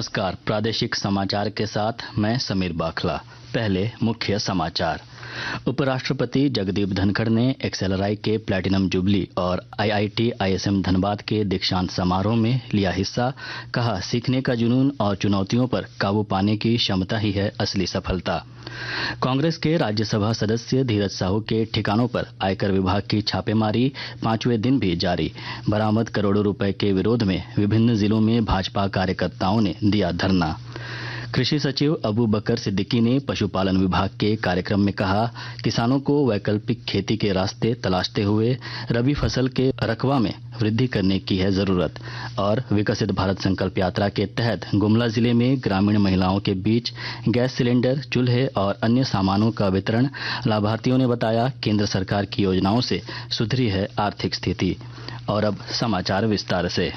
नमस्कार। प्रादेशिक समाचार के साथ मैं समीर बाखला। पहले मुख्य समाचार। उपराष्ट्रपति जगदीप धनखड़ ने एक्सेलराई के प्लैटिनम जुबली और आईआईटी आईएसएम धनबाद के दीक्षांत समारोह में लिया हिस्सा। कहा, सीखने का जुनून और चुनौतियों पर काबू पाने की क्षमता ही है असली सफलता। कांग्रेस के राज्यसभा सदस्य धीरज साहू के ठिकानों पर आयकर विभाग की छापेमारी 5वें दिन भी जारी। बरामद करोड़ों रुपए के विरोध में विभिन्न जिलों में भाजपा कार्यकर्ताओं ने दिया धरना। कृषि सचिव अबू बकर सिद्दीकी ने पशुपालन विभाग के कार्यक्रम में कहा, किसानों को वैकल्पिक खेती के रास्ते तलाशते हुए रबी फसल के रकबा में वृद्धि करने की है जरूरत। और विकसित भारत संकल्प यात्रा के तहत गुमला जिले में ग्रामीण महिलाओं के बीच गैस सिलेंडर, चूल्हे और अन्य सामानों का वितरण। लाभार्थियों ने बताया, केंद्र सरकार की योजनाओं से सुधरी है आर्थिक स्थिति। और अब समाचार विस्तार से।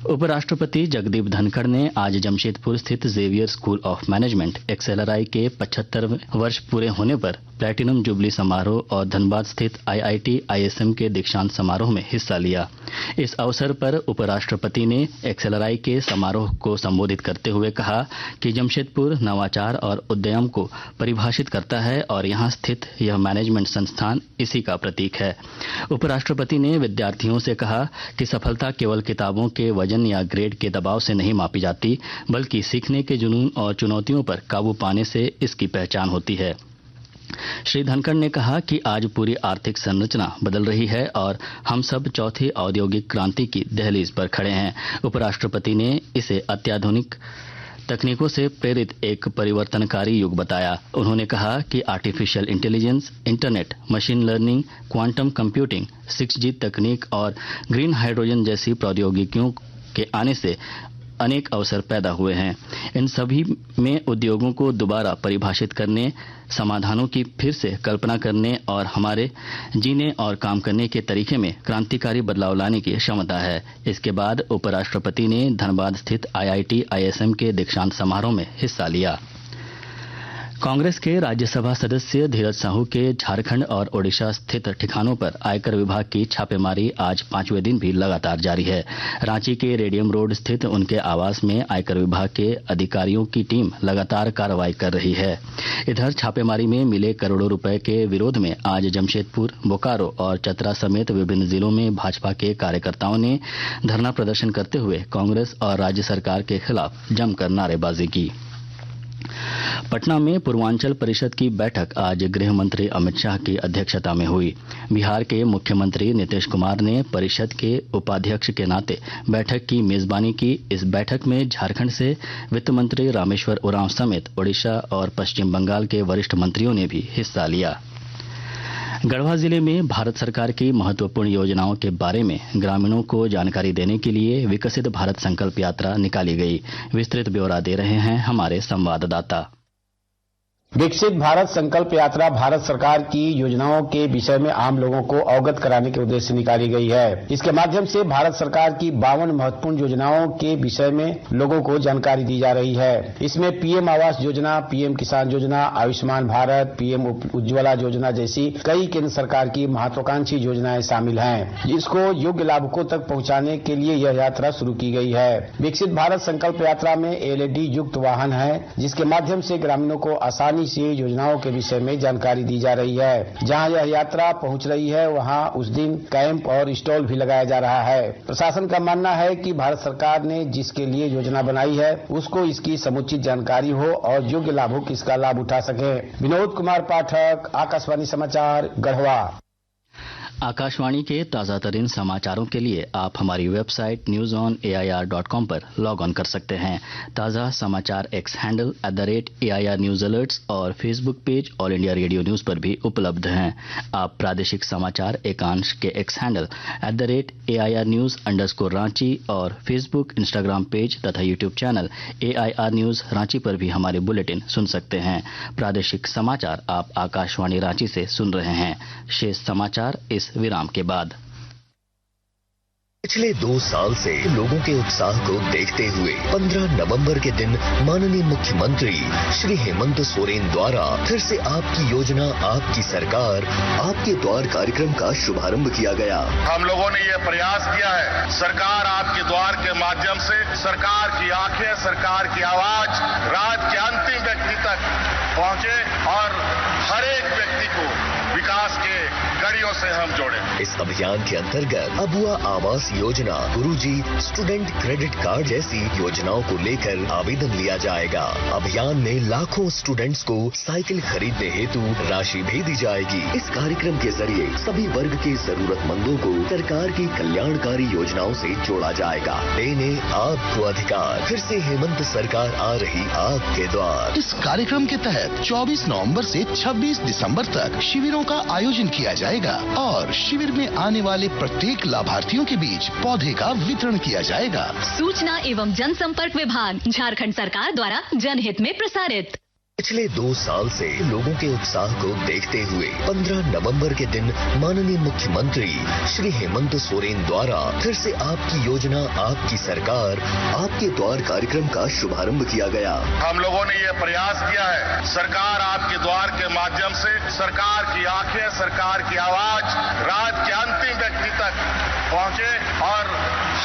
उपराष्ट्रपति जगदीप धनखड़ ने आज जमशेदपुर स्थित जेवियर स्कूल ऑफ मैनेजमेंट एक्सेलराई के 75वें वर्ष पूरे होने पर प्लैटिनम जुबली समारोह और धनबाद स्थित आईआईटी आईएसएम के दीक्षांत समारोह में हिस्सा लिया। इस अवसर पर उपराष्ट्रपति ने एक्सेलराई के समारोह को संबोधित करते हुए कहा कि जमशेदपुर नवाचार और उद्यम को परिभाषित करता है और यहाँ स्थित यह मैनेजमेंट संस्थान इसी का प्रतीक है। उपराष्ट्रपति ने विद्यार्थियों से कहा कि सफलता केवल किताबों के वजन या ग्रेड के दबाव से नहीं मापी जाती, बल्कि सीखने के जुनून और चुनौतियों पर काबू पाने से इसकी पहचान होती है। श्री धनखड़ ने कहा कि आज पूरी आर्थिक संरचना बदल रही है और हम सब चौथी औद्योगिक क्रांति की दहलीज पर खड़े हैं। उपराष्ट्रपति ने इसे अत्याधुनिक तकनीकों से प्रेरित एक परिवर्तनकारी युग बताया। उन्होंने कहा कि artificial intelligence, internet, machine learning, quantum computing, 6G तकनीक और ग्रीन हाइड्रोजन जैसी प्रौद्योगिकियों के आने से अनेक अवसर पैदा हुए हैं। इन सभी में उद्योगों को दोबारा परिभाषित करने, समाधानों की फिर से कल्पना करने और हमारे जीने और काम करने के तरीके में क्रांतिकारी बदलाव लाने की क्षमता है। इसके बाद उपराष्ट्रपति ने धनबाद स्थित आईआईटी आईएसएम के दीक्षांत समारोह में हिस्सा लिया। कांग्रेस के राज्यसभा सदस्य धीरज साहू के झारखंड और ओडिशा स्थित ठिकानों पर आयकर विभाग की छापेमारी आज 5वें दिन भी लगातार जारी है। रांची के रेडियम रोड स्थित उनके आवास में आयकर विभाग के अधिकारियों की टीम लगातार कार्रवाई कर रही है। इधर छापेमारी में मिले करोड़ों रुपए के विरोध में आज जमशेदपुर, बोकारो और चतरा समेत विभिन्न जिलों में भाजपा के कार्यकर्ताओं ने धरना प्रदर्शन करते हुए कांग्रेस और राज्य सरकार के खिलाफ जमकर नारेबाजी की। पटना में पूर्वांचल परिषद की बैठक आज गृह मंत्री अमित शाह की अध्यक्षता में हुई। बिहार के मुख्यमंत्री नीतीश कुमार ने परिषद के उपाध्यक्ष के नाते बैठक की मेजबानी की। इस बैठक में झारखंड से वित्त मंत्री रामेश्वर उरांव समेत ओडिशा और पश्चिम बंगाल के वरिष्ठ मंत्रियों ने भी हिस्सा लिया। गढ़वा जिले में भारत सरकार की महत्वपूर्ण योजनाओं के बारे में ग्रामीणों को जानकारी देने के लिए विकसित भारत संकल्प यात्रा निकाली गई। विस्तृत ब्यौरा दे रहे हैं हमारे संवाददाता। विकसित भारत संकल्प यात्रा भारत सरकार की योजनाओं के विषय में आम लोगों को अवगत कराने के उद्देश्य से निकाली गई है। इसके माध्यम से भारत सरकार की 52 महत्वपूर्ण योजनाओं के विषय में लोगों को जानकारी दी जा रही है। इसमें पीएम आवास योजना, पीएम किसान योजना, आयुष्मान भारत, पीएम उज्ज्वला योजना जैसी कई केंद्र सरकार की महत्वाकांक्षी योजनाएं शामिल हैं, जिसको योग्य लाभुकों तक पहुंचाने के लिए यह यात्रा शुरू की गई है। विकसित भारत संकल्प यात्रा में एलईडी युक्त वाहन है, जिसके माध्यम से ग्रामीणों को आसानी से योजनाओं के विषय में जानकारी दी जा रही है। जहां यह यात्रा पहुंच रही है, वहां उस दिन कैंप और स्टॉल भी लगाया जा रहा है। प्रशासन का मानना है कि भारत सरकार ने जिसके लिए योजना बनाई है, उसको इसकी समुचित जानकारी हो और योग्य लाभुक इसका लाभ उठा सके। विनोद कुमार पाठक, आकाशवाणी समाचार, गढ़वा। आकाशवाणी के ताजा तरीन समाचारों के लिए आप हमारी वेबसाइट newsonair.com पर लॉग ऑन कर सकते हैं। ताजा समाचार X handle @AIR news alerts और Facebook page All India Radio News पर भी उपलब्ध हैं। आप प्रादेशिक समाचार एकांश के एक्स हैंडल @AIR न्यूज_रांची और फेसबुक, इंस्टाग्राम पेज तथा YouTube channel AIR news Ranchi पर भी हमारे बुलेटिन सुन सकते हैं। प्रादेशिक समाचार आप आकाशवाणी रांची से सुन रहे हैं। शेष समाचार इस विराम के बाद। पिछले 2 साल से लोगों के उत्साह को देखते हुए 15 नवंबर के दिन माननीय मुख्यमंत्री श्री हेमंत सोरेन द्वारा फिर से आपकी योजना आपकी सरकार आपके द्वार कार्यक्रम का शुभारंभ किया गया। हम लोगों ने ये प्रयास किया है, सरकार आपके द्वार के माध्यम से सरकार की आंखें, सरकार की आवाज राज्य के अंतिम व्यक्ति तक पहुंचे और हर एक व्यक्ति को विकास के कड़ियों से हम जोड़े। इस अभियान के अंतर्गत अबुआ आवास योजना, गुरुजी स्टूडेंट क्रेडिट कार्ड जैसी योजनाओं को लेकर आवेदन लिया जाएगा। अभियान में लाखों स्टूडेंट्स को साइकिल खरीदने हेतु राशि भेजी जाएगी। इस कार्यक्रम के जरिए सभी वर्ग के जरूरतमंदों को सरकार की कल्याणकारी योजनाओं से जोड़ा जाएगा। देने आपको अधिकार, फिर से हेमंत सरकार आ रही आपके द्वार। इस कार्यक्रम के तहत 24 नवंबर से 26 दिसंबर तक शिविरों का आयोजन किया जाएगा और शिविर में आने वाले प्रत्येक लाभार्थियों के बीच पौधे का वितरण किया जाएगा। सूचना एवं जनसंपर्क विभाग, झारखंड सरकार द्वारा जनहित में प्रसारित। पिछले 2 साल से लोगों के उत्साह को देखते हुए 15 नवंबर के दिन माननीय मुख्यमंत्री श्री हेमंत सोरेन द्वारा फिर से आपकी योजना आपकी सरकार आपके द्वार कार्यक्रम का शुभारंभ किया गया। हम लोगों ने ये प्रयास किया है, सरकार आपके द्वार के माध्यम से सरकार की आंखें, सरकार की आवाज राज्य के अंतिम व्यक्ति तक पहुंचे और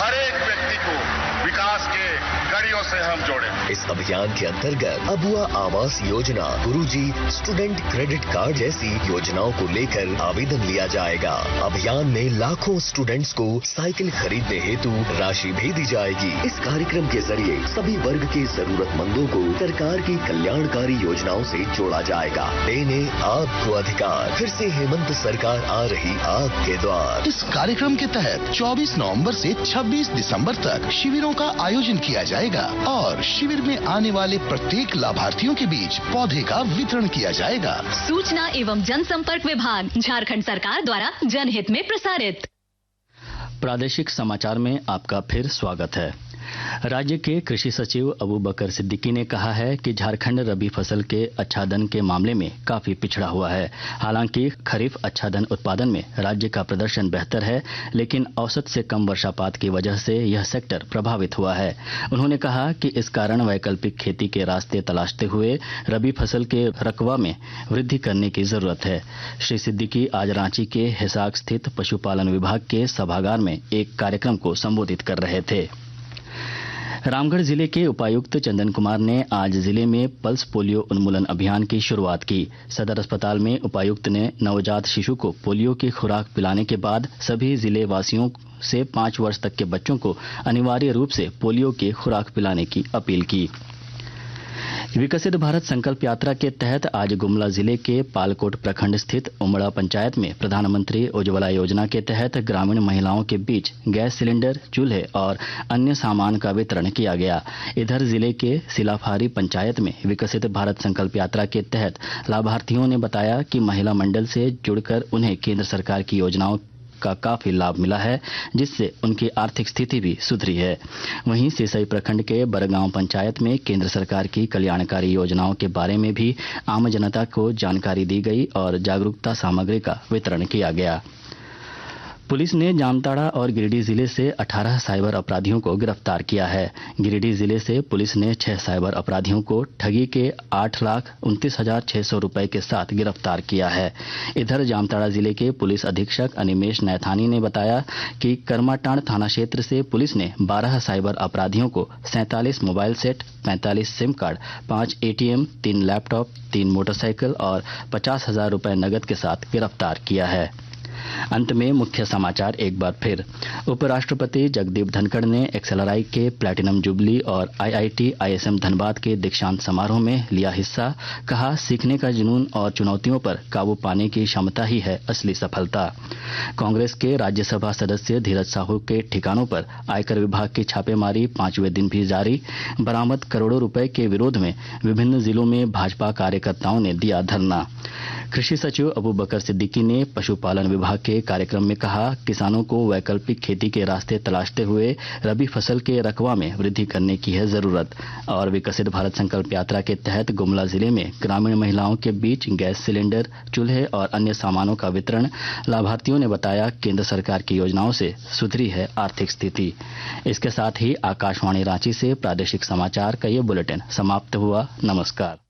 हर एक व्यक्ति को विकास के कड़ियों से हम जोड़े। इस अभियान के अंतर्गत अबुआ आवास योजना, गुरुजी स्टूडेंट क्रेडिट कार्ड जैसी योजनाओं को लेकर आवेदन लिया जाएगा। अभियान में लाखों स्टूडेंट्स को साइकिल खरीदने हेतु राशि भेजी जाएगी। इस कार्यक्रम के जरिए सभी वर्ग के जरूरतमंदों को सरकार की कल्याणकारी योजनाओं से जोड़ा जाएगा। देने आपको अधिकार, फिर से हेमंत सरकार आ रही आपके द्वार। इस कार्यक्रम के तहत 24 नवंबर से 26 दिसंबर तक शिविरों का आयोजन किया जाएगा और शिविर में आने वाले प्रत्येक लाभार्थियों के बीच पौधे का वितरण किया जाएगा। सूचना एवं जनसंपर्क विभाग, झारखंड सरकार द्वारा जनहित में प्रसारित। प्रादेशिक समाचार में आपका फिर स्वागत है। राज्य के कृषि सचिव अबू बकर सिद्दीकी ने कहा है कि झारखंड रबी फसल के आच्छादन के मामले में काफी पिछड़ा हुआ है। हालांकि खरीफ आच्छादन उत्पादन में राज्य का प्रदर्शन बेहतर है, लेकिन औसत से कम वर्षापात की वजह से यह सेक्टर प्रभावित हुआ है। उन्होंने कहा कि इस कारण वैकल्पिक खेती के रास्ते तलाशते हुए रबी फसल के रकबा में वृद्धि करने की जरूरत है। श्री सिद्दीकी आज रांची के हिसार स्थित पशुपालन विभाग के सभागार में एक कार्यक्रम को संबोधित कर रहे थे। रामगढ़ जिले के उपायुक्त चंदन कुमार ने आज जिले में पल्स पोलियो उन्मूलन अभियान की शुरुआत की। सदर अस्पताल में उपायुक्त ने नवजात शिशु को पोलियो की खुराक पिलाने के बाद सभी जिले वासियों से 5 वर्ष तक के बच्चों को अनिवार्य रूप से पोलियो की खुराक पिलाने की अपील की। विकसित भारत संकल्प यात्रा के तहत आज गुमला जिले के पालकोट प्रखंड स्थित उमड़ा पंचायत में प्रधानमंत्री उज्ज्वला योजना के तहत ग्रामीण महिलाओं के बीच गैस सिलेंडर, चूल्हे और अन्य सामान का वितरण किया गया। इधर जिले के सिलाफारी पंचायत में विकसित भारत संकल्प यात्रा के तहत लाभार्थियों ने बताया कि महिला मंडल से जुड़कर उन्हें केंद्र सरकार की योजनाओं का काफी लाभ मिला है, जिससे उनकी आर्थिक स्थिति भी सुधरी है। वहीं सिसई प्रखंड के बरगांव पंचायत में केंद्र सरकार की कल्याणकारी योजनाओं के बारे में भी आम जनता को जानकारी दी गई और जागरूकता सामग्री का वितरण किया गया। पुलिस ने जामताड़ा और गिरिडीह जिले से 18 साइबर अपराधियों को गिरफ्तार किया है। गिरिडीह जिले से पुलिस ने 6 साइबर अपराधियों को ठगी के 8,29,600 रुपए के साथ गिरफ्तार किया है। इधर जामताड़ा जिले के पुलिस अधीक्षक अनिमेश नैथानी ने बताया कि करमाटांड़ थाना क्षेत्र से पुलिस ने 12 साइबर अपराधियों को 47 mobile set, 45 SIM card, 5 ATM, 3 laptop, 3 motorcycle और 50,000 रुपए नकद के साथ गिरफ्तार किया है। अंत में मुख्य समाचार एक बार फिर। उपराष्ट्रपति जगदीप धनखड़ ने एक्सएलआरआई के प्लैटिनम जुबली और IIT ISM धनबाद के दीक्षांत समारोह में लिया हिस्सा। कहा, सीखने का जुनून और चुनौतियों पर काबू पाने की क्षमता ही है असली सफलता। कांग्रेस के राज्यसभा सदस्य धीरज साहू के ठिकानों पर आयकर विभाग की छापेमारी 5वें दिन भी जारी। बरामद करोड़ों रुपए के विरोध में विभिन्न जिलों में भाजपा कार्यकर्ताओं ने दिया धरना। कृषि सचिव अबू बकर सिद्दीकी ने पशुपालन विभाग के कार्यक्रम में कहा, किसानों को वैकल्पिक खेती के रास्ते तलाशते हुए रबी फसल के रकबा में वृद्धि करने की है जरूरत। और विकसित भारत संकल्प यात्रा के तहत गुमला जिले में ग्रामीण महिलाओं के बीच गैस सिलेंडर, चूल्हे और अन्य सामानों का वितरण। लाभार्थियों ने बताया, केंद्र सरकार की योजनाओं से सुधरी है आर्थिक स्थिति। इसके साथ ही आकाशवाणी रांची से प्रादेशिक समाचार का ये बुलेटिन समाप्त हुआ। नमस्कार।